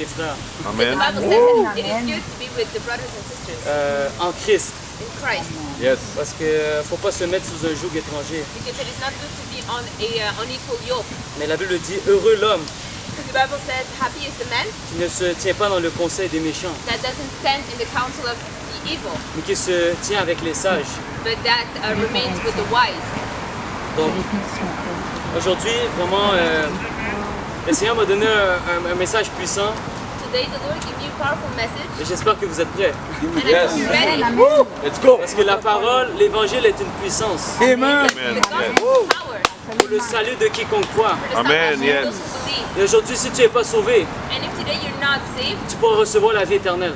Les frères, Amen. The Bible says that it is good to be with the brothers and sisters en Christ, in Christ, Yes. parce que faut pas se mettre sous un joug étranger. because it is not good to be on a unequal yoke. Mais la Bible dit heureux l'homme Because the Bible says, happy is the man qui ne se tient pas dans le conseil des méchants, that doesn't stand in the counsel of the evil, mais qui se tient avec les sages. but that remains with the wise. Donc aujourd'hui, vraiment, le Seigneur m'a donné un message puissant Today the Lord gave you a powerful message, et j'espère que vous êtes prêts. and I Yes. hope you're ready. Let's go. Parce que la parole, l'évangile est une puissance Amen. The gospel is power pour le salut de quiconque croit. for the Amen, salvation yes. of those who believe. Et aujourd'hui, si tu n'es pas sauvé, And if today you're not saved, tu pourras recevoir la vie éternelle.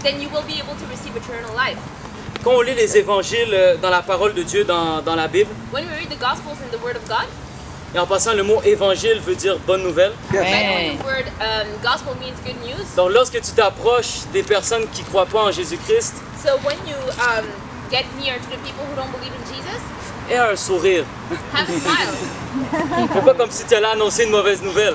then you will be able to receive eternal life. Quand on lit les évangiles dans la parole de Dieu, dans la Bible, When we read the Gospels in the Word of God, et en passant, le mot évangile veut dire bonne nouvelle. by the way, the word gospel means good news. Donc lorsque tu t'approches des personnes qui ne croient pas en Jésus-Christ, So when you get near to the people who don't believe in Jesus, aie un sourire. have a smile. Fais pas comme si tu allais annoncer une mauvaise nouvelle.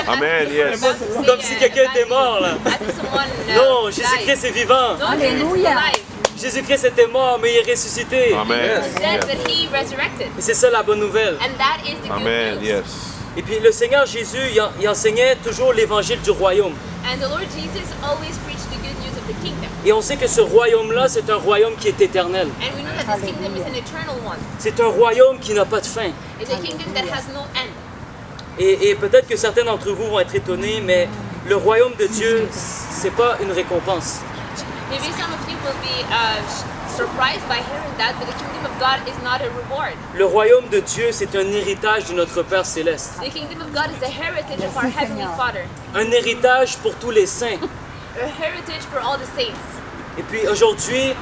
Amen. Yes. Comme si quelqu'un était mort là. As if someone Non, died. Jésus-Christ est vivant. No, Jesus is alive. Jésus-Christ était mort, mais il est ressuscité. Amen. He said that he resurrected. Et c'est ça la bonne nouvelle. And that is the good Amen. news. Yes. Et puis le Seigneur Jésus, il enseignait toujours l'évangile du royaume. And the Lord Jesus always preached the good news of the kingdom. Et on sait que ce royaume-là, c'est un royaume qui est éternel. And we know that this kingdom is an eternal one. C'est un royaume qui n'a pas de fin. It's a kingdom that has no end. Et peut-être que certains d'entre vous vont être étonnés, mais le royaume de Dieu, c'est pas une récompense. Maybe some of you will be surprised by hearing that, but the kingdom of God is not a reward. Le royaume de Dieu, c'est un héritage de notre Père céleste. The kingdom of God is the heritage of our Heavenly Father, Un héritage pour tous les saints. a heritage for all the saints. Et puis aujourd'hui,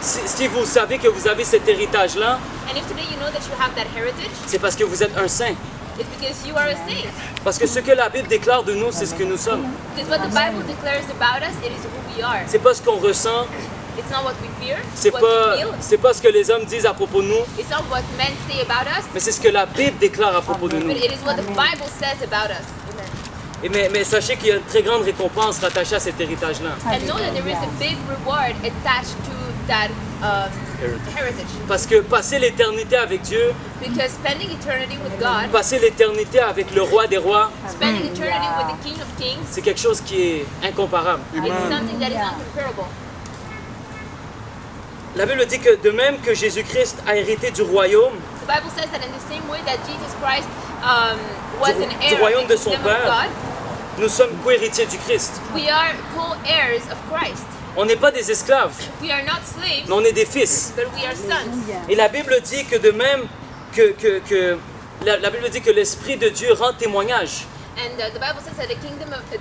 si vous savez que vous avez cet héritage-là, And if today you know that you have that heritage, c'est parce que vous êtes un saint. it's because you are a saint. Parce que ce que la Bible déclare de nous, c'est ce que nous sommes. Because what the Bible declares about us, it is who we are. C'est pas ce qu'on ressent, It's not what we fear, c'est what we pas, feel. c'est pas ce que les hommes disent à propos de nous, It's not what men say about us, mais c'est ce que la Bible déclare à propos de nous. but it is what the Bible says about us. Mais sachez qu'il y a une très grande récompense rattachée à cet héritage-là. And know that there is a big reward attached to that heritage. Parce que passer l'éternité avec Dieu, Because spending eternity with God, passer l'éternité avec le roi des rois, spending eternity with the King of Kings, c'est quelque chose qui est incomparable. it's something that is uncomparable. La Bible dit que de même que Jésus-Christ a hérité du royaume, The Bible says that in the same way that Jesus Christ was an du heir royaume of de the son kingdom of Père, God, nous sommes co-héritiers du Christ. we are co-heirs of Christ. On n'est pas des esclaves, We are not slaves, mais on est des fils. but we are sons. Et la Bible dit que de même la Bible dit que l'Esprit de Dieu rend témoignage And the Bible says that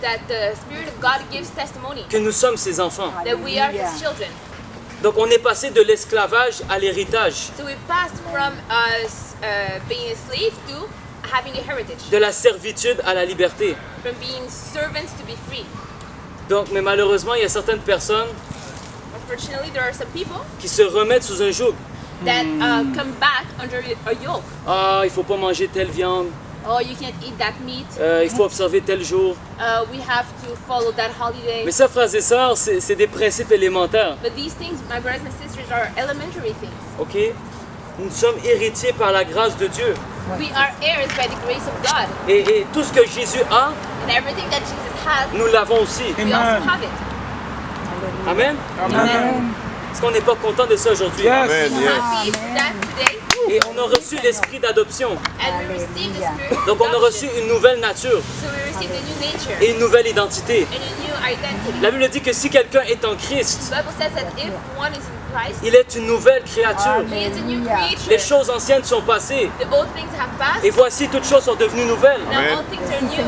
that the Spirit of God gives testimony que nous sommes ses enfants. that we are His children. Donc on est passé de l'esclavage à l'héritage, So we passed from us being a slave to having a heritage, de la servitude à la liberté. from being servants to be free. Donc, mais malheureusement, il y a certaines personnes Unfortunately, there are some people qui se remettent sous un joug. that come back under a yoke. Ah, il faut pas manger telle viande, Oh, you can't eat that meat. il faut observer tel jour. We have to follow that holiday. Mais ça, frères et sœurs, c'est des principes élémentaires, But these things, my brothers and sisters, are elementary things. ok? Nous sommes héritiers par la grâce de Dieu. We are heirs by the grace of God. Et tout ce que Jésus a, And everything that Jesus has, nous l'avons aussi. we also have it. Amen? Amen. Est-ce qu'on n'est pas content de ça aujourd'hui? Amen. We're Yes. happy that today, Et on a reçu l'esprit d'adoption. and we received the Spirit of Donc on a reçu adoption. une nouvelle nature So we received a new nature et une nouvelle identité. and a new identity. La Bible dit que si quelqu'un est en Christ, The Bible says that if one is in Christ, il est une nouvelle créature. he is a new creature. Les choses anciennes sont passées The old things have passed, et voici toutes choses sont devenues nouvelles. now Amen. all things are new.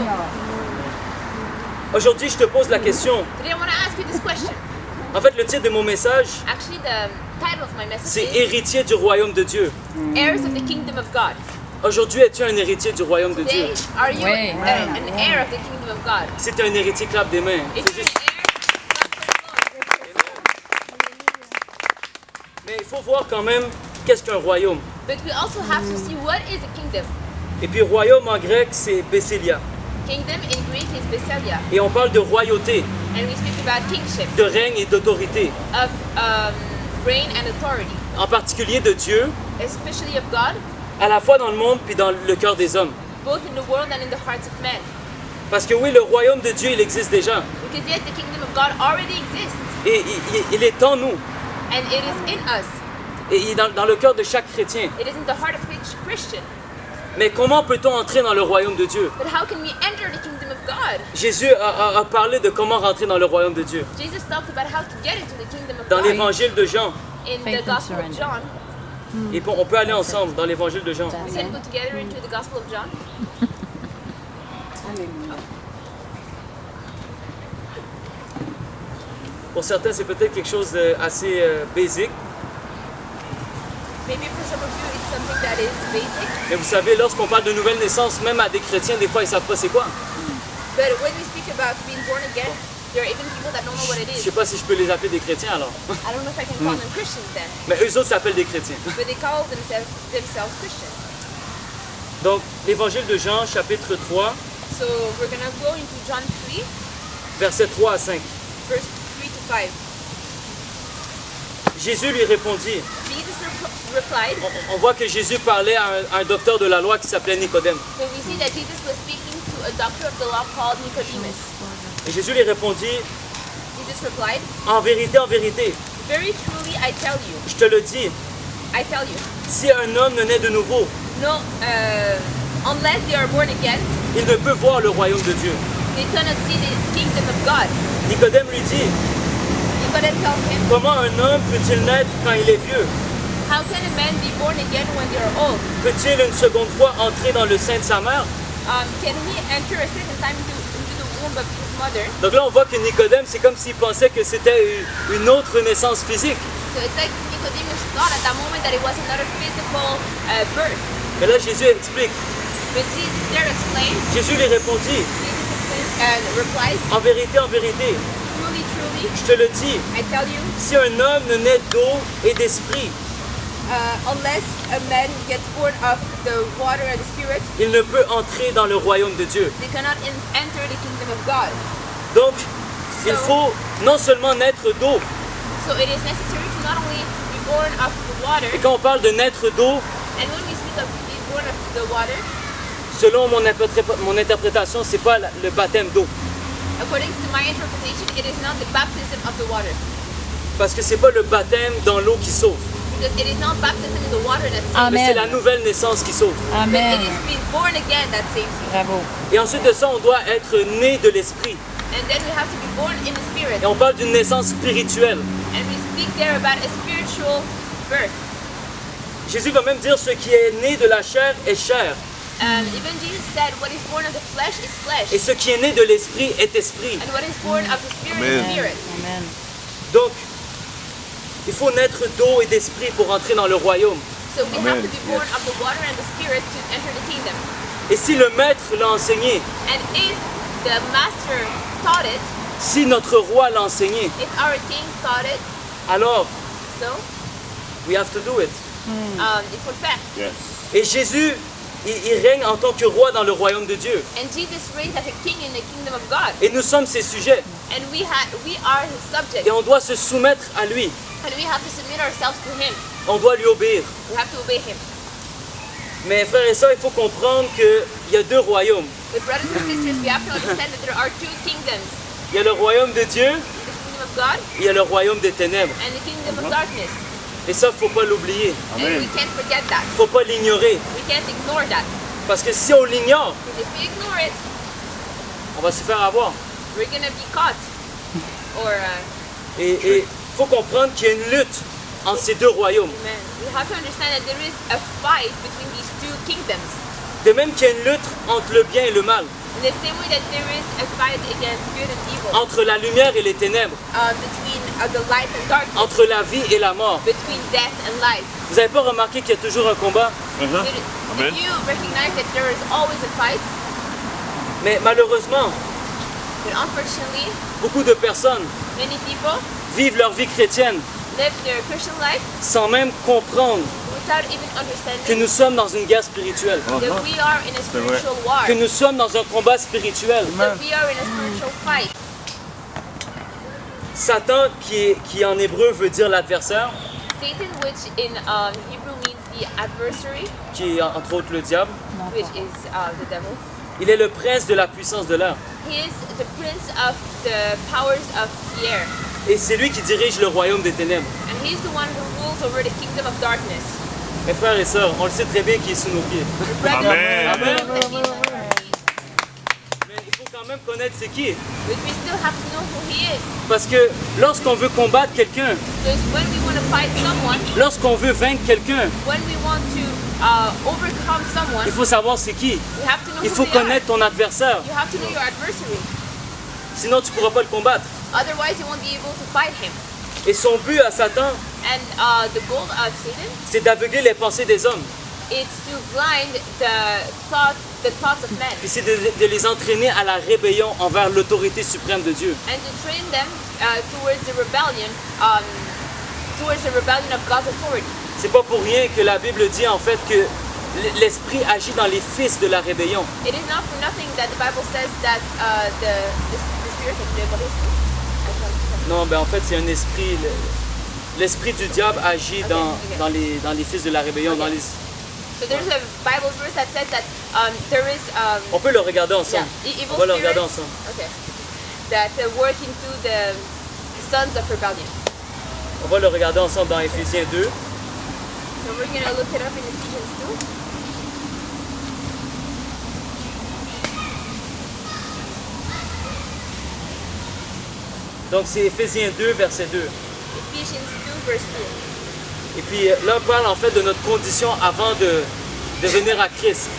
Aujourd'hui, je te pose la question. Today I want to ask you this question. En fait, le titre de mon message, Actually, the title of my c'est message is Héritier du royaume de Dieu. Heirs of the Kingdom of God. Aujourd'hui, es-tu un héritier du royaume de Dieu? Today, are you an heir of the Kingdom of God? Si tu es un héritier, clap des mains. If you're an heir, clap for the Lord. Mais il faut voir quand même qu'est-ce qu'un royaume. But we also have to see what is a kingdom. Et puis royaume en grec, c'est Basilia. Kingdom in Greek is basileia, Et on parle de royauté, and we speak about kingship, de règne et d'autorité, of reign and authority, en particulier de Dieu, especially of God, à la fois dans le monde puis dans le cœur des hommes. both in the world and in the hearts of men. Parce que oui, le royaume de Dieu, il existe déjà. Because yes, the kingdom of God already exists, Et il est en nous. and it is in us. Et il est dans le cœur de chaque chrétien. It is in the heart of each Christian. Mais comment peut-on entrer dans le royaume de Dieu? But how can we enter the kingdom of God? Jésus a parlé de comment rentrer dans le royaume de Dieu. Jesus talked about how to get into the kingdom of Dans God l'évangile de Jean. in the Faith and Gospel of surrender. John. Et on peut aller ensemble dans l'évangile de Jean. We can go together into the Gospel of John. Pour certains, c'est peut-être quelque chose d'assez basique. Maybe for some of you it's something that is basic, Mais vous savez, lorsqu'on parle de nouvelle naissance, même à des chrétiens, des fois, ils ne savent pas c'est quoi. but when we speak about being born again, there are even people that don't know what it Je ne is. sais pas si je peux les appeler des chrétiens alors. I don't know if I can call them Christians then, Mais eux autres s'appellent des chrétiens. but they call themselves Christians. Donc, l'évangile de Jean, chapitre 3, So we're gonna go into John 3, versets 3 à 5. verse 3 to 5. Jésus lui répondit. Jesus replied. On voit que Jésus parlait à un docteur de la loi qui s'appelait Nicodème. So we see that Jesus was speaking to a doctor of the law called Nicodemus. Et Jésus lui répondit, Jesus replied, en vérité, very truly I tell you, je te le dis, si si un homme ne naît de nouveau, no, unless they are born again, il ne peut voir le royaume de Dieu. they cannot see the kingdom of God. Nicodème lui dit, Nicodemus tells him, comment un homme peut-il naître quand il est vieux? how can a man be born again when they are old? Peut-il une seconde fois entrer dans le sein de sa mère? Can he enter a second time into the womb of his mother? Donc là, on voit que Nicodème, c'est comme s'il pensait que c'était une autre naissance physique. So it's like Nicodemus thought at that moment that it was another physical birth. Mais là, Jésus explique. But Jesus there explains, Jésus lui répondit, Jesus explains and replies, en vérité, truly, truly, je te le dis, I tell you, si un homme ne naît d'eau et d'esprit, unless a man gets born of the water and the spirit, il ne peut entrer dans le royaume de Dieu. they cannot enter the kingdom of God. Donc, il faut non seulement naître d'eau, So it is necessary to not only be born of the water, et quand on parle de naître d'eau, and when we speak of being born of the water, selon mon interprétation, c'est pas le baptême d'eau. according to my interpretation, it is not the baptism of the water. Parce que c'est pas le baptême dans l'eau qui sauve, Because it is not baptism in the water that saves, mais c'est Amen. la nouvelle naissance qui sauve. but it Amen. is being born again that saves you. Bravo. Et ensuite de ça, on doit être né de l'esprit. And then we have to be born in the spirit. Et on parle d'une naissance spirituelle. And we speak there about a spiritual birth. Jésus va même dire ce qui est né de la chair est chair, And even Jesus said, what is born of the flesh is flesh. et ce qui est né de l'esprit est esprit. And what is born of the spirit Amen. is spirit. Amen. Donc, il faut naître d'eau et d'esprit pour entrer dans le royaume. So we Amen. have to be born of the water and the spirit to enter the kingdom. Et si le maître l'a enseigné, And if the master taught it, si notre roi l'a enseigné, if our king taught it, alors, so we have to do it. it will fact. Yes. Et Jésus, il règne en tant que roi dans le royaume de Dieu. And Jesus reigns as a king in the kingdom of God. Et nous sommes ses sujets. And we are his subjects. Et on doit se soumettre à lui. And we have to submit ourselves to him. On doit lui obéir. We have to obey him. Mais frères et sœurs, il faut comprendre qu'il y a deux royaumes. But brothers and sisters, we have to understand that there are two kingdoms. Il y a le royaume de Dieu, The kingdom of God et il y a le royaume des ténèbres. and the kingdom of darkness. Et ça, il ne faut pas l'oublier. And we Amen. can't forget that. Il ne faut pas l'ignorer. We can't ignore that. Parce que si on l'ignore, Because if we ignore it, on va se faire avoir. we're going to be caught. Or, Et il faut comprendre qu'il y a une lutte entre ces deux royaumes. amen. We have to understand that there is a fight between these two kingdoms. De même qu'il y a une lutte entre le bien et le mal, In the same way that there is a fight against good and evil. entre la lumière et les ténèbres, Between the light and darkness. entre la vie et la mort. Between death and life. Vous n'avez pas remarqué qu'il y a toujours un combat? Did Amen. you recognize that there is always a fight? Mais malheureusement, But unfortunately, beaucoup de personnes many people vivent leur vie chrétienne live their Christian life sans même comprendre without even que understanding nous sommes dans une guerre spirituelle, that we are in a spiritual war, que nous sommes dans un combat spirituel. that we are in a spiritual fight. Satan, qui en hébreu veut dire l'adversaire, Satan, which in Hebrew means the adversary, qui est entre autres le diable, which is the devil. il est le prince de la puissance de l'air. He is the prince of the powers of the air, Et c'est lui qui dirige le royaume des ténèbres. and he's the one who rules over the kingdom of darkness. Mes frères et sœurs, on le sait très bien qu'il est sous nos pieds. Brethren, Amen. we know that he's under our feet, Mais il faut quand même connaître c'est qui. but we still have to know who he is. Parce que lorsqu'on veut combattre quelqu'un, Because when we want to fight someone, lorsqu'on veut vaincre quelqu'un, when we want to overcome someone, il faut savoir c'est qui. we have to know Il who faut they are. connaître ton adversaire. You have to know your adversary. Sinon, tu ne pourras pas le combattre. Otherwise, you won't be able to fight him. Et son but à Satan, And the goal of Satan c'est d'aveugler les pensées des hommes. is to blind the thoughts of men, Puis c'est de les entraîner à la rébellion envers l'autorité suprême de Dieu. and to train them towards the rebellion of God's authority. C'est pas pour rien que la Bible dit en fait que l'esprit agit dans les fils de la rébellion. It is not for nothing that the Bible says that the spirit of the devil is. Non, ben en fait c'est un esprit. L'esprit du diable agit dans les fils de la rébellion. Dans les... So there's a Bible verse that says that there is On peut le regarder ensemble. evil On va le regarder spirits, ensemble. okay, that work into the sons of rebellion. On va le regarder ensemble dans Éphésiens 2. So we're going to look it up in Ephesians 2. Donc c'est Éphésiens 2, verset 2. Ephesians 2 verse 2. Et puis là, on parle en fait de notre condition avant de venir à Christ.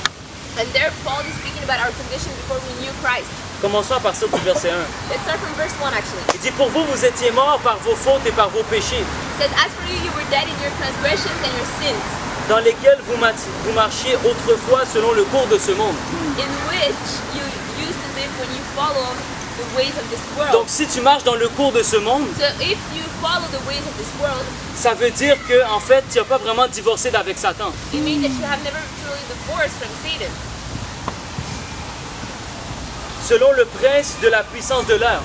And there Paul is speaking about our condition before we knew Christ. Commençons à partir du verset 1. Let's start from verse 1 actually. Il dit, pour vous, vous étiez morts par vos fautes et par vos péchés, It says, as for you, you were dead in your transgressions and your sins, dans lesquels vous marchiez autrefois selon le cours de ce monde. in which you used to live when you follow the ways of this world. Donc si tu marches dans le cours de ce monde, So if you follow the ways of this world, ça veut dire que en fait, tu n'as pas vraiment divorcé d'avec Satan. it means that you have never truly divorced from Satan. Selon le prince de la puissance de l'air,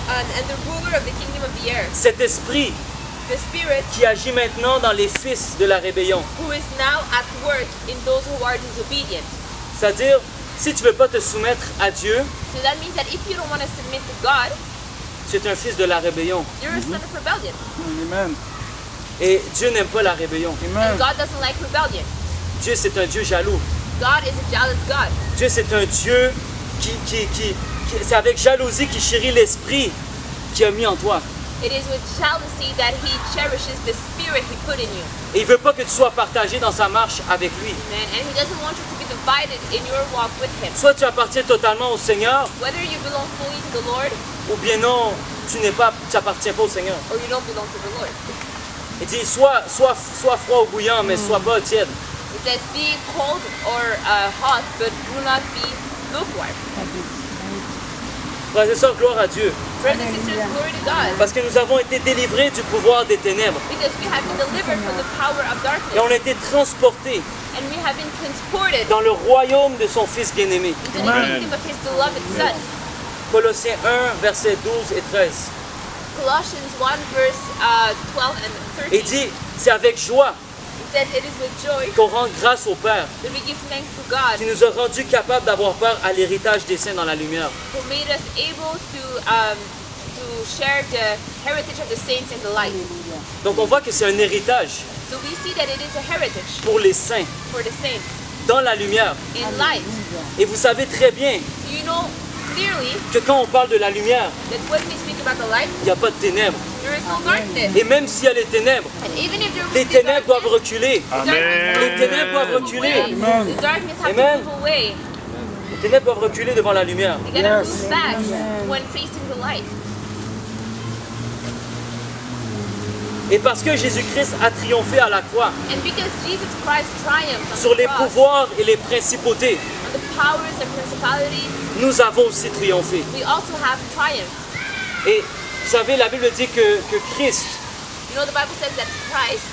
And the ruler of the kingdom of the air, cet esprit the spirit qui agit maintenant dans les fils de la rébellion. who is now at work in those who are disobedient. C'est-à-dire, si tu ne veux pas te soumettre à Dieu, So that means that if you don't want to submit to God, tu es un fils de la rébellion. you're a son of rebellion. Amen. Et Dieu n'aime pas la rébellion. And Amen. God doesn't like rebellion. Dieu, c'est un Dieu jaloux. God is a jealous God. Dieu, c'est un Dieu c'est avec jalousie qui chérit l'esprit qu'il a mis en toi. It is with jealousy that he cherishes the spirit he put in you. Et il ne veut pas que tu sois partagé dans sa marche avec lui. Amen. And he doesn't want you to be divided in your walk with him. Soit tu appartiens totalement au Seigneur, Whether you belong fully to the Lord ou bien non, tu n'appartiens pas au Seigneur. or you don't belong to the Lord. Il dit, sois froid ou bouillant, mais sois pas tiède. It says, be cold or hot, but do not be lukewarm. Frères et sœurs, gloire à Dieu. Brothers and sisters, glory to God. Parce que nous avons été délivrés du pouvoir des ténèbres. Because we have been delivered from the power of Et darkness. on a été transportés And we have been transported dans le royaume de son Fils bien-aimé. into the kingdom of his beloved Son. Colossiens 1, versets 12 et 13. Colossians 1 verse 12 and Et 13. dit, c'est avec joie It says, it is with joy qu'on rend grâce au Père, that we give thanks to God qui nous a rendus capables d'avoir part à l'héritage des saints dans la lumière. who made us able to share the heritage of the saints in the light. Donc on voit que c'est un héritage So we see that it is a heritage pour les saints for the saints dans la lumière. in light. Et vous savez très bien You know clearly que quand on parle de la lumière, that when we speak about the light, il n'y a pas de ténèbres. there is no darkness. Et même s'il y a les ténèbres, And even if there les would be ténèbres doivent darkness, reculer. Les ténèbres doivent Amen. reculer. the darkness have Amen. to move away. Les ténèbres doivent reculer devant la lumière. They gotta Yes. move back when facing the light. Et parce que Jésus-Christ a triomphé à la croix And because Jesus Christ triumphed on sur the les cross, pouvoirs et les principautés, on the powers and principalities, nous avons aussi triomphé. we also have triumph. Et vous savez, la Bible dit que Christ, You know, the Bible says that Christ,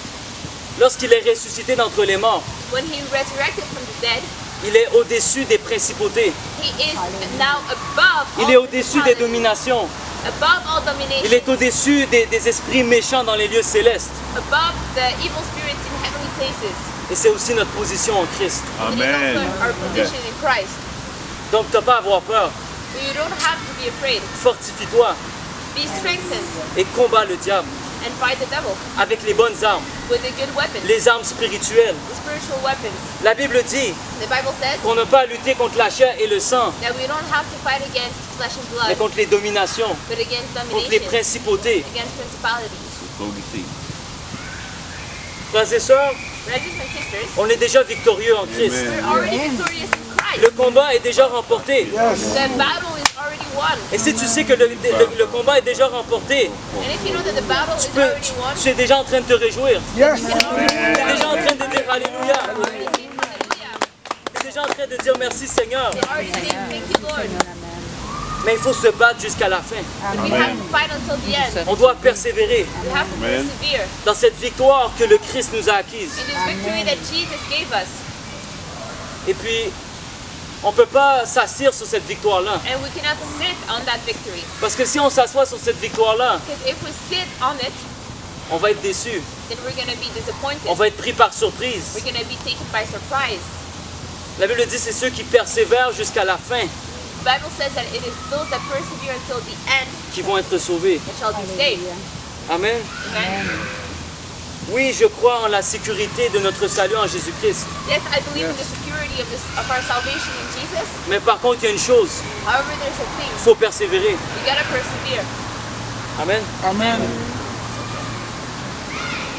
Lorsqu'il est ressuscité d'entre les morts, when he resurrected from the dead, il est au-dessus des principautés. he is now above Il all est au-dessus des principalities, dominations. above all domination, Il est au-dessus des esprits méchants dans les lieux célestes. above the evil spirits in heavenly places. Et c'est aussi notre position en Christ. It is Amen. also our position in Christ. Donc tu n'as pas à avoir peur. So you don't have to be afraid. Fortifie-toi Be strengthened et combat le diable and fight the devil avec les bonnes armes, with the good weapons, les armes spirituelles. the spiritual weapons. La Bible dit The Bible says qu'on n'a pas à lutter contre la chair et le sang, that we don't have to fight against flesh and mais blood, contre les dominations, but against contre les domination, principautés. against principalities. Frères et sœurs, Brothers and sisters, on est déjà victorieux en Christ. Amen. we're already victorious in Christ. Le combat est déjà remporté. The battle is already won. Et si tu sais que le combat est déjà remporté, And if you know that the battle is tu already won, es déjà en train de te réjouir. Yes. Tu es déjà en train de dire Alléluia. already saying hallelujah. Tu es déjà en train de dire merci Seigneur. They're already saying thank you, Lord. Mais il faut se battre jusqu'à la fin. But we have to fight until the end. On doit persévérer We have to Amen. persevere dans cette victoire que le Christ nous a acquise. in this victory that Jesus gave us. Et puis, on ne peut pas s'asseoir sur cette victoire-là. And we cannot sit on that victory. Parce que si on s'assoit sur cette victoire-là, Because if we sit on it, on va être déçu. then we're going to be disappointed. On va être pris par surprise. We're going to be taken by surprise. La Bible dit c'est ceux qui persévèrent jusqu'à la fin The Bible says that it is those that persevere until the end qui vont être sauvés. that shall be saved. Amen. Amen. Oui, je crois en la sécurité de notre salut en Jésus-Christ. Yes, I believe in the security of our salvation in Jesus. Mais par contre, il y a une chose, However, there's a thing. il faut persévérer. You gotta persevere. Amen. Amen.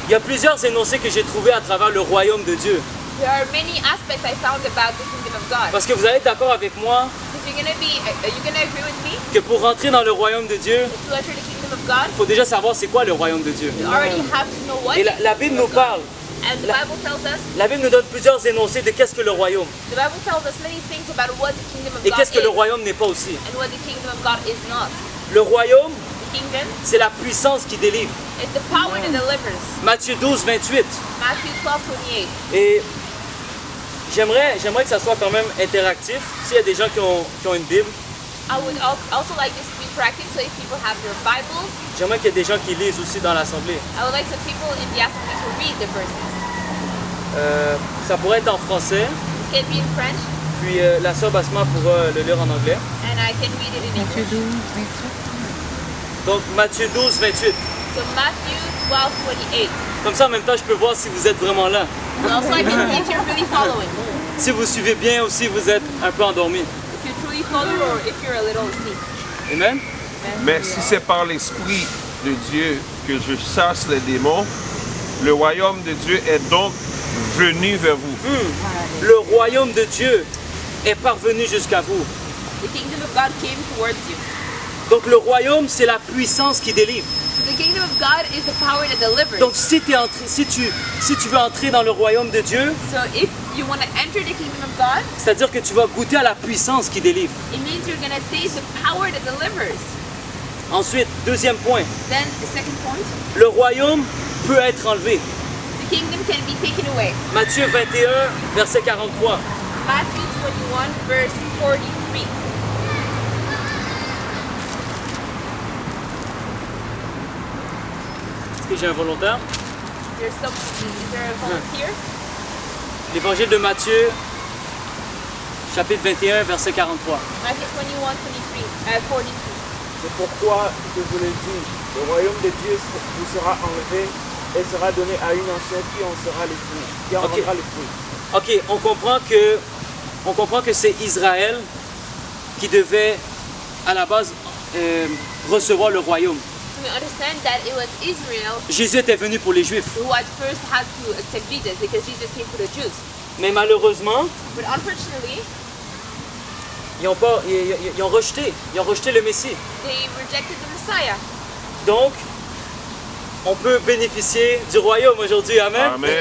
Il y a plusieurs énoncés que j'ai trouvés à travers le royaume de Dieu. There are many aspects I found about the kingdom of God. Parce que vous allez être d'accord avec moi If you're gonna agree with me que pour rentrer dans le royaume de Dieu, to enter the kingdom of God, il faut déjà savoir c'est quoi le royaume de Dieu. you already have to know what Et is la the Bible kingdom nous of God. parle, And the Bible tells us, la Bible nous donne plusieurs énoncés de qu'est-ce que le royaume the Bible tells us many things about what the kingdom of et God qu'est-ce que le is royaume n'est pas aussi. and what the kingdom of God is not. Le royaume, The kingdom c'est la puissance qui délivre. is the power that delivers. Matthieu 12, 28. Matthew 12:28. Et j'aimerais que ça soit quand même interactif. S'il y a des gens qui ont une Bible, I would also like this to be practiced, so if people have their Bibles, j'aimerais qu'il y ait des gens qui lisent aussi dans l'assemblée. I would like some people in the assembly to read the verses. Ça pourrait être en français, It can be in French, puis la sœur Basma pourra le lire en anglais. and I can read it in English. Donc Matthieu 12, 28. So Matthew 12:28. Comme ça, en même temps, je peux voir si vous êtes vraiment là. And also I can see if you're really following. Si vous suivez bien ou si vous êtes un peu endormi. If you truly follow or if you're a little asleep. Amen. Mais si c'est par l'Esprit de Dieu que je chasse les démons, le royaume de Dieu est donc venu vers vous. Le royaume de Dieu est parvenu jusqu'à vous. The kingdom of God came towards you. Donc le royaume, c'est la puissance qui délivre. The kingdom of God is the power that delivers. Donc si tu veux entrer dans le royaume de Dieu, So if you want to enter the kingdom of God, c'est-à-dire que tu vas goûter à la puissance qui délivre. it means you're going to taste the power that delivers. Ensuite, deuxième point, Then the second point, le royaume peut être enlevé. the kingdom can be taken away. Matthieu 21, verset 43. Matthew 21 verse 43. Est-ce que j'ai un volontaire? Is there a volunteer? L'évangile de Matthieu, chapitre 21, verset 43. Matthew 43. C'est pourquoi je vous le dis, le royaume de Dieu vous sera enlevé et sera donné à une ancienne qui en sera les fruits, qui en Ok. rendra les fruits. Ok, on comprend que c'est Israël qui devait à la base recevoir le royaume. So we understand that it was Israel Jésus était venu pour les Juifs. who at first had to accept Jesus because Jesus came for the Jews. Mais malheureusement, But unfortunately, ils ont rejeté le Messie. they rejected the Messiah. Donc, on peut bénéficier du royaume aujourd'hui. Amen. Amen.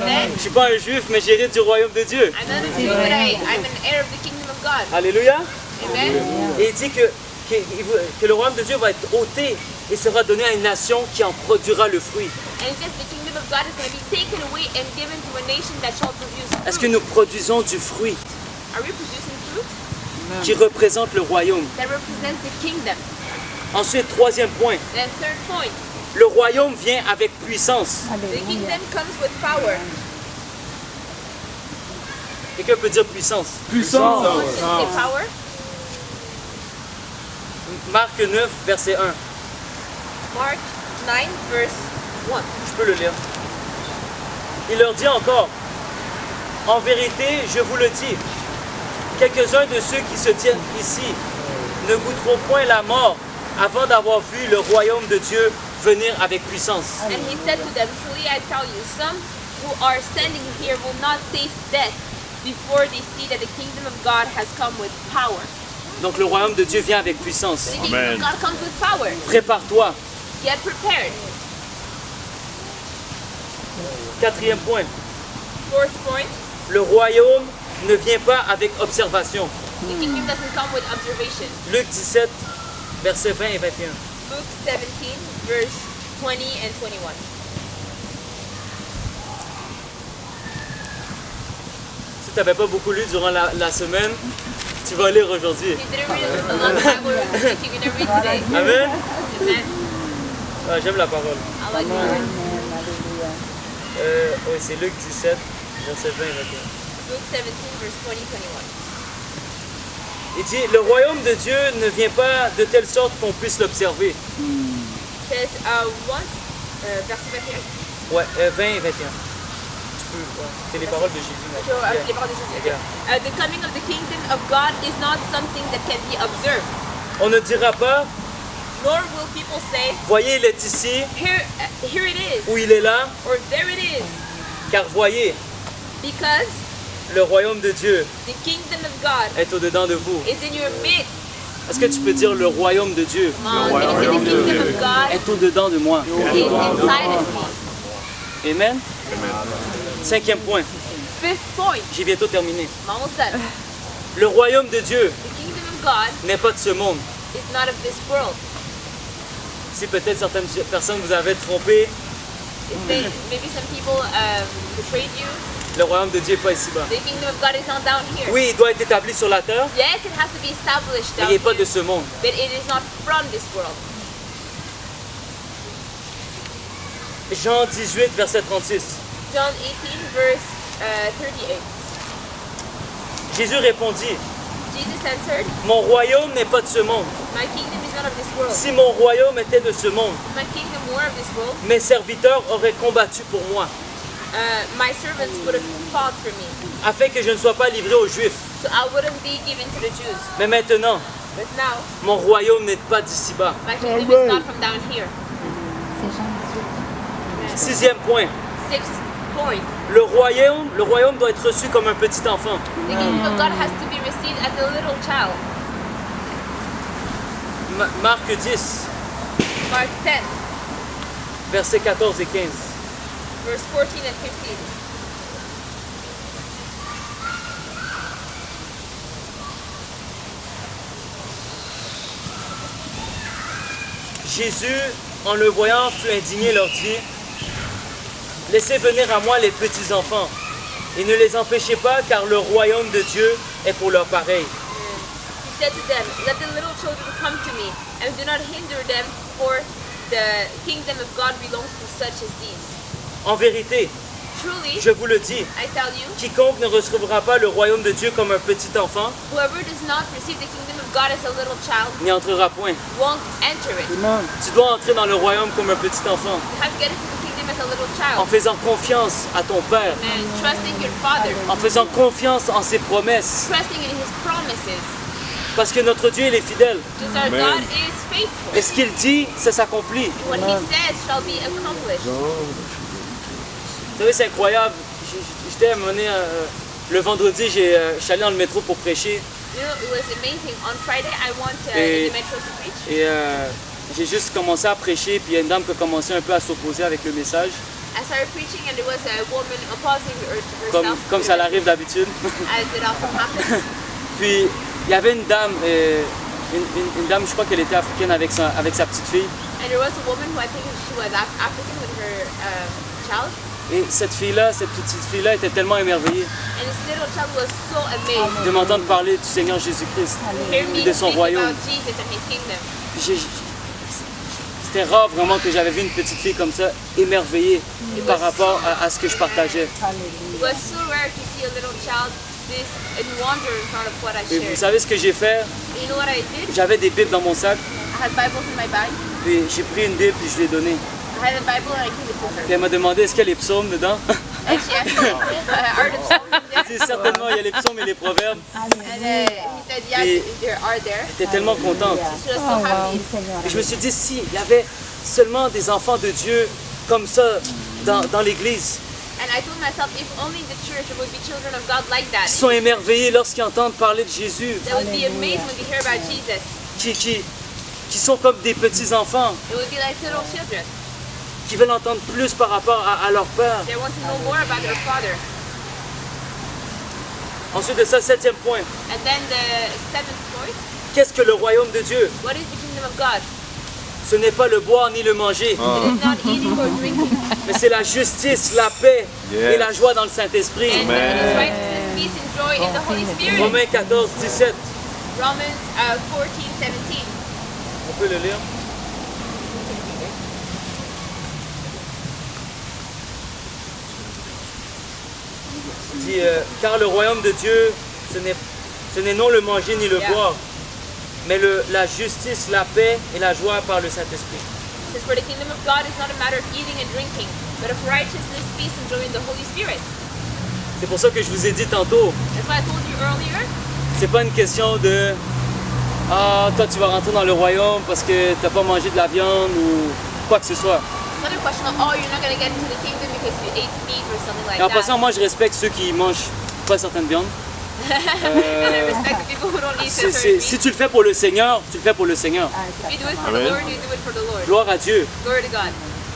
Amen. Je ne suis pas un juif, mais j'hérite du royaume de Dieu. I'm not a Jew, but I'm an heir of the kingdom of God. Alléluia. Amen. Et il dit que le royaume de Dieu va être ôté et sera donné à une nation qui en produira le fruit. And it says the kingdom of God is going to be taken away and given to a nation that shall produce fruit. Est-ce que nous produisons du fruit Are we producing fruit qui représente le royaume? that represents the kingdom? Ensuite, troisième point, Then third point, le royaume vient avec puissance. the kingdom comes with power. Quelqu'un peut dire puissance? Puissance. Someone can say power. Marc 9, verset 1. Mark 9 verse 1. Je peux le lire. Il leur dit encore, en vérité, je vous le dis, quelques-uns de ceux qui se tiennent ici ne goûteront point la mort avant d'avoir vu le royaume de Dieu venir avec puissance. And he said to them, truly I tell you, some who are standing here will not taste death before they see that the kingdom of God has come with power. Donc le royaume de Dieu vient avec puissance. The kingdom of God comes with power. Prépare-toi. Get prepared. Quatrième point, Fourth point, le royaume ne vient pas avec observation. the kingdom doesn't come with observation. Luc 17, versets 20 et 21. Luke 17 verse 20 and 21. Si tu n'avais pas beaucoup lu durant la semaine, tu vas lire aujourd'hui. If you didn't read a lot of Bible this week, you're going to read today. Amen. Amen. Ah, j'aime la parole. I like that. Oui, c'est Luc 17, versets 20 et 21. Luke 17 verse 20, 21. Il dit, le royaume de Dieu ne vient pas de telle sorte qu'on puisse l'observer. Says once, verset 21. Ouais, 20 et 21. C'est les paroles de Jésus. So, les paroles de Jésus. The coming of the kingdom of God is not something that can be observed. On ne dira pas, Nor will people say, voyez, il est ici, here it is, ou il est là, or there it is, car voyez, because le royaume de Dieu the kingdom of God est au-dedans de vous. is in your midst. Est-ce que tu peux dire le royaume de Dieu Can you say the kingdom of God est au-dedans de moi? is inside of me? Amen. Cinquième point, Fifth point, j'ai bientôt terminé. I'm almost done. Le royaume de Dieu The kingdom of God n'est pas de ce monde. is not of this world. Si peut-être certaines personnes vous avaient trompé, Maybe some people betrayed you. le royaume de Dieu n'est pas ici-bas. The kingdom of God is not down here. Oui, il doit être établi sur la terre, Yes, it has to be established mais down il n'est pas here, de ce monde. but it is not from this world. Jean 18, verset 36. John 18 verse 38. Jésus répondit, Jesus answered, mon royaume n'est pas de ce monde. my kingdom is not of this world. Si mon royaume était de ce monde, My kingdom were of this world, mes serviteurs auraient combattu pour moi, my servants would have fought for me, afin que je ne sois pas livré aux Juifs. so I wouldn't be given to the Jews. Mais maintenant, But now, mon royaume n'est pas d'ici-bas. my kingdom is not from down here. Sixième point, Sixth point, le royaume doit être reçu comme un petit enfant. the kingdom of God has to be received as a little child. Marc 10, Mark 10, versets 14 et 15. verse 14 and 15. Jésus, en le voyant, fut indigné et leur dit, laissez venir à moi les petits enfants, et ne les empêchez pas, car le royaume de Dieu est pour leur pareil. He said to them, let the little children come to me, and do not hinder them, for the kingdom of God belongs to such as these. En vérité, Truly, je vous le dis, I tell you, quiconque ne recevra pas le royaume de Dieu comme un petit enfant, whoever does not receive the kingdom of God as a little child n'y entrera point. won't enter it. Tu dois entrer dans le royaume comme un petit enfant, You have to get into the kingdom as a little en child, faisant confiance à ton Père, and trusting your Father, en faisant confiance en ses promesses, trusting in His promises, parce que notre Dieu, il est fidèle. because our God is faithful. Et ce qu'il dit, ça s'accomplit. What He says shall be accomplished. Vous savez, c'est incroyable. J'étais amené le vendredi, je suis allé dans le métro pour prêcher You know, it was amazing. On Friday, I went Et- in the metro to preach. et j'ai juste commencé à prêcher, puis il y a une dame qui a commencé un peu à s'opposer avec le message, I started preaching, and there was a woman opposing herself, comme ça l'arrive d'habitude. as it often happens. Puis il y avait une dame, une dame, je crois qu'elle était africaine avec sa petite fille. And there was a woman who I think she was African with her child. Et cette fille-là, cette petite fille-là était tellement émerveillée And this little child was so amazed de m'entendre parler du Seigneur Jésus-Christ to hear me et de son speak royaume. about Jesus and His kingdom. Puis c'était rare vraiment que j'avais vu une petite fille comme ça, émerveillée par rapport à ce que je partageais. It was so rare to see a little child this in wonder in front of what I Et vous shared. savez ce que j'ai fait? And you know what I did? J'avais des Bibles dans mon sac, I had Bibles in my bag. puis j'ai pris une Bible puis je l'ai donnée. I had a Bible and I gave it to her. Puis elle m'a demandé est-ce qu'il y a les psaumes dedans? And she asked me, are the psalms in C'est there? certainement, il y a les psaumes et les proverbes. And he said, yeah, Et- there are there. J'étais tellement contente. She was so happy. Et je me suis dit, si il y avait seulement des enfants de Dieu comme ça dans l'église, And I told myself, if only the church would be children of God like that, qui sont émerveillés lorsqu'ils entendent parler de Jésus, they would be amazed when they hear about Jesus. qui sont comme des petits-enfants, It would be like little children. qui veulent entendre plus par rapport à leur Père. They want to know more about their Father. Ensuite de ça, 7e point. And then the seventh point, Qu'est-ce que le royaume de Dieu? what is the kingdom of God? Ce n'est pas le boire ni le manger, It is not eating or drinking, mais c'est la justice, la paix Yes. et la joie dans le Saint-Esprit. and it is righteousness, peace, and joy in the Holy Spirit. Romains 14, 17. Romans 14:17. On peut le lire? Il dit, car le royaume de Dieu, ce n'est non le manger ni le Yeah. boire, mais la justice, la paix et la joie par le Saint-Esprit. It says, for the kingdom of God is not a matter of eating and drinking, but of righteousness, peace, and joy in the Holy Spirit. C'est pour ça que je vous ai dit tantôt, That's why I told you earlier. c'est pas une question de ah, toi tu vas rentrer dans le royaume parce que t'as pas mangé de la viande ou quoi que ce soit. It's not a question of, oh, you're not going to get into the kingdom because you ate meat or something like Et en that. passant, moi je respecte ceux qui mangent pas certaines viandes. And I respect the people who don't eat Si certain meat. tu le fais pour le Seigneur, tu le fais pour le Seigneur. If you do it for Amen. the Lord, you do it for the Lord. Gloire à Dieu. Glory to God.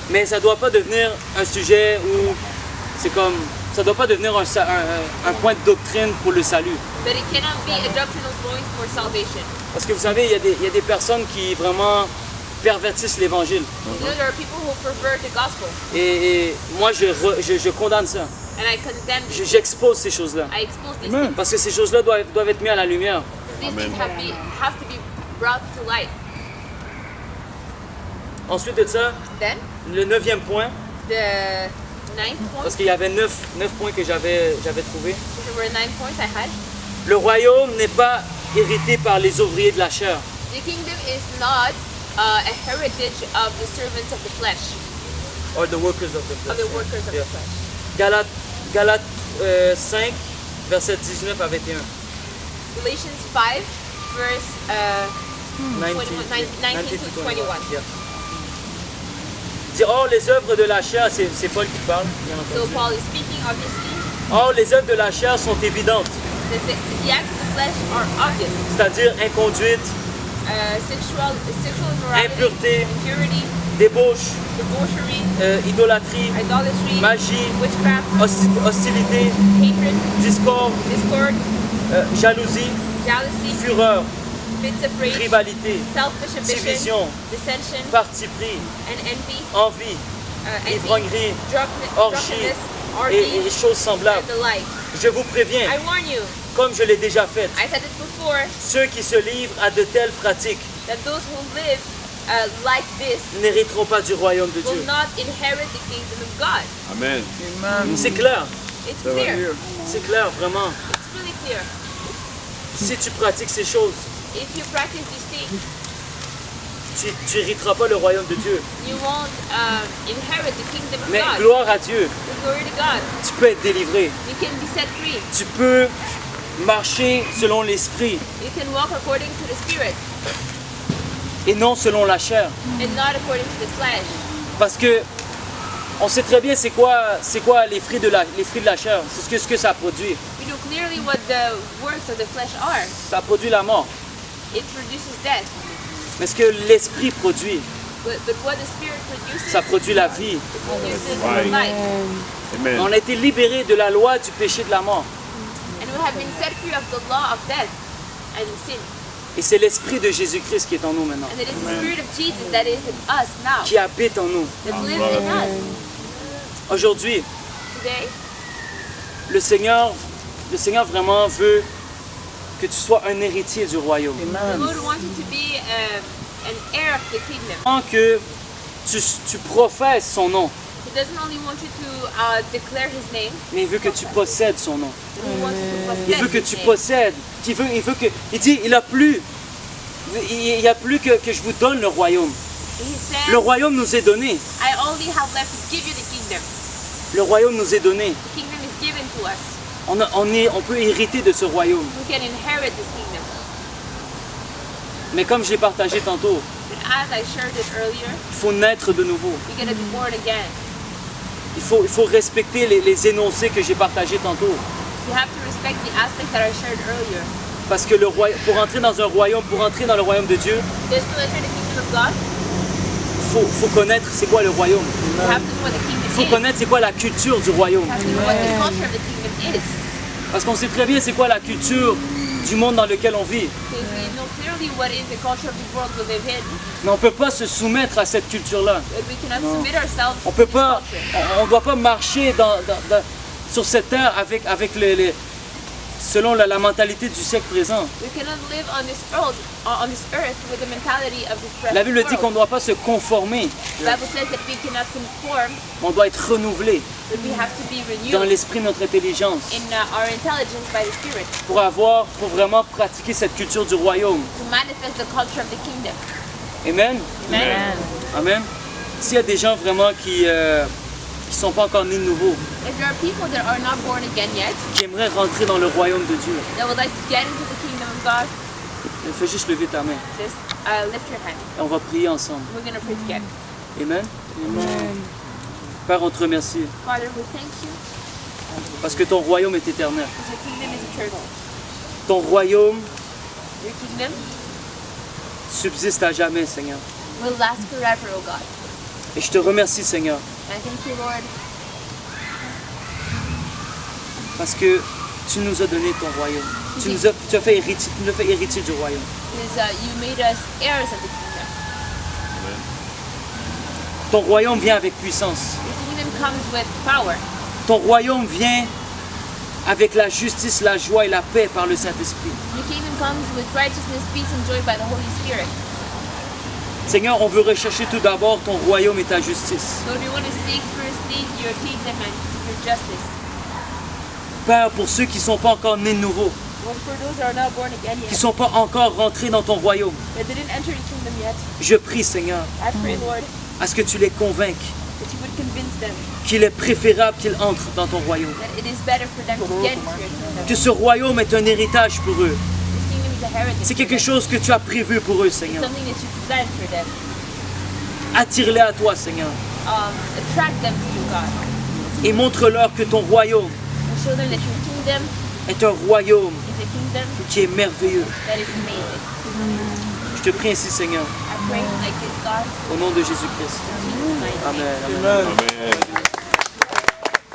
Mais ça doit pas devenir un sujet où c'est comme ça doit pas devenir un point de doctrine pour le salut. But it cannot be a doctrinal point for salvation. Parce que vous savez, il y a des personnes qui vraiment pervertissent l'évangile. You know, there are people who pervert the gospel, Et moi, je condamne ça. and I condemn this. J'expose ces choses-là. I expose these things. Parce que ces choses-là doivent être mises à la lumière. These Amen. things have to be brought to light. Ensuite de ça, Then, le 9e point, the ninth point, parce qu'il y avait 9 points que j'avais trouvés. there were 9 points I had. Le royaume n'est pas hérité par les ouvriers de la chair. The kingdom is not a heritage of the servants of the flesh, Or the workers of the of the workers of Yeah. the flesh. Galates 5, versets 19 à 21. Galatians 5, verse 19 to 21. Yeah. Il dit, or les œuvres de la chair, c'est Paul qui parle, bien So entendu. Paul is speaking, obviously, Or les œuvres de la chair sont évidentes, that the acts of the flesh are obvious. c'est-à-dire inconduite, Sexual immorality, Impureté. impurity, débauche, debauchery, idolâtrie, idolatry, magie, witchcraft, hostilité, hatred, discorde, discord, jalousie, jealousy, fureur, fits of rage, rivalité, selfish ambition, division, dissension, parti pris, and envy, envie, envy, ivrognerie, orgie orgies, et choses semblables. and the like. Je vous préviens, I warn you, comme je l'ai déjà fait, I said it before, ceux qui se livrent à de telles pratiques that those who live like this n'hériteront pas du royaume de will Dieu. not inherit the kingdom of God. Amen. C'est clair, It's clear. c'est clair, vraiment. It's really clear. Si tu pratiques ces choses, If you practice these things, tu n'hériteras pas le royaume de Dieu. you won't inherit the kingdom of Mais God. gloire à Dieu, Glory to God. tu peux être délivré. You can be set free. Tu peux marcher selon l'esprit You can walk according to the Spirit et non selon la chair. and not according to the flesh. Parce que on sait très bien c'est quoi les fruits de la chair. C'est ce que ça produit. We know clearly what the works of the flesh are. Ça produit la mort. It produces death. Mais ce que l'esprit produit, But what the Spirit produces, ça produit la vie. it produces Right. life. Amen. On a été libérés de la loi du péché de la mort. And we have been set free of the law of death and sin. Et c'est l'Esprit de Jésus-Christ qui est en nous maintenant, And it is the Spirit of Jesus that is in us now, qui habite en nous. that lives in us. Aujourd'hui, Today, le Seigneur vraiment veut que tu sois un héritier du royaume. the Lord wants you to be an heir of the kingdom. Tant que tu professes son nom, He doesn't only want you to declare His name, mais il veut que tu possèdes son nom. but He wants you to possess Il veut que His tu name. possèdes. Il dit, il n'y a plus que je vous donne le royaume. He said, Le royaume nous est donné. I only have left to give you the kingdom. Le royaume nous est donné. The kingdom is given to us. On peut hériter de ce royaume. We can inherit this kingdom. Mais comme je l'ai partagé tantôt, But as I shared it earlier, il faut naître de nouveau. we're going to be born again. Il faut respecter les énoncés que j'ai partagés tantôt. You have to respect the aspects that I shared earlier. Parce que pour entrer dans un royaume, pour entrer dans le royaume de Dieu, Just to enter the kingdom of God, faut connaître c'est quoi le royaume. you have to know what the kingdom Il faut is. connaître c'est quoi la culture du royaume. You have to know what the culture of the kingdom is. Parce qu'on sait très bien c'est quoi la culture du monde dans lequel on vit. Because we know clearly what is the culture of the world we live in. Mais on ne peut pas se soumettre à cette culture-là. But we cannot submit ourselves On to peut this pas, culture. on doit pas marcher sur cette terre avec selon la mentalité du siècle présent. We cannot live on this earth with the mentality of this present La Bible dit qu'on ne world. doit pas se conformer, The Bible says that we cannot conform, on doit être renouvelé but we have to be dans renewed l'esprit de notre intelligence in our intelligence by the Spirit pour vraiment pratiquer cette culture du royaume. to manifest the culture of the kingdom. Amen. Amen. Amen. S'il y a des gens vraiment qui sont pas encore nés de nouveau, If there are people that are not born again yet, qui aimeraient rentrer dans le royaume de Dieu, that would like to get into the kingdom of God, fais juste lever ta main just lift your hand. et on va prier ensemble. We're going to pray together. Amen. Père, on te remercie Father, we thank you parce que ton royaume est éternel. because your kingdom is eternal. Ton royaume Your kingdom subsiste à jamais, Seigneur. will last forever, O God. Et je te remercie, Seigneur, And I thank you, Lord, parce que tu nous as donné ton royaume. Tu nous as fait héritier du royaume. because you made us heirs of the kingdom. Ton royaume vient avec puissance. Your kingdom comes with power. Ton royaume vient avec la justice, la joie et la paix par le Saint-Esprit. Your kingdom comes with righteousness, peace, and joy by the Holy Spirit. Seigneur, on veut rechercher tout d'abord ton royaume et ta justice. Lord, we want to seek firstly your kingdom and your justice. Père, pour ceux qui ne sont pas encore nés de nouveau, Lord, for those that are not born again qui ne yet, sont pas encore rentrés dans ton royaume, that didn't enter your kingdom yet, je prie, Seigneur, I pray, Lord, à ce que tu les convainques that you would convince them qu'il est préférable qu'ils entrent dans ton royaume. that it is better for them to get into your kingdom. Que ce royaume est un héritage pour eux. This kingdom is a heritage. C'est quelque chose que tu as prévu pour eux, Seigneur. Something that you designed for them. Attire-les à toi, Seigneur. Attract them to you, God. Et montre-leur que ton royaume And show them that your kingdom est un royaume is a kingdom qui est merveilleux. that is amazing. Je te prie ainsi, Seigneur, I pray like this, God, au nom de Jésus-Christ. in Jesus' mighty name. Amen. Amen. Amen.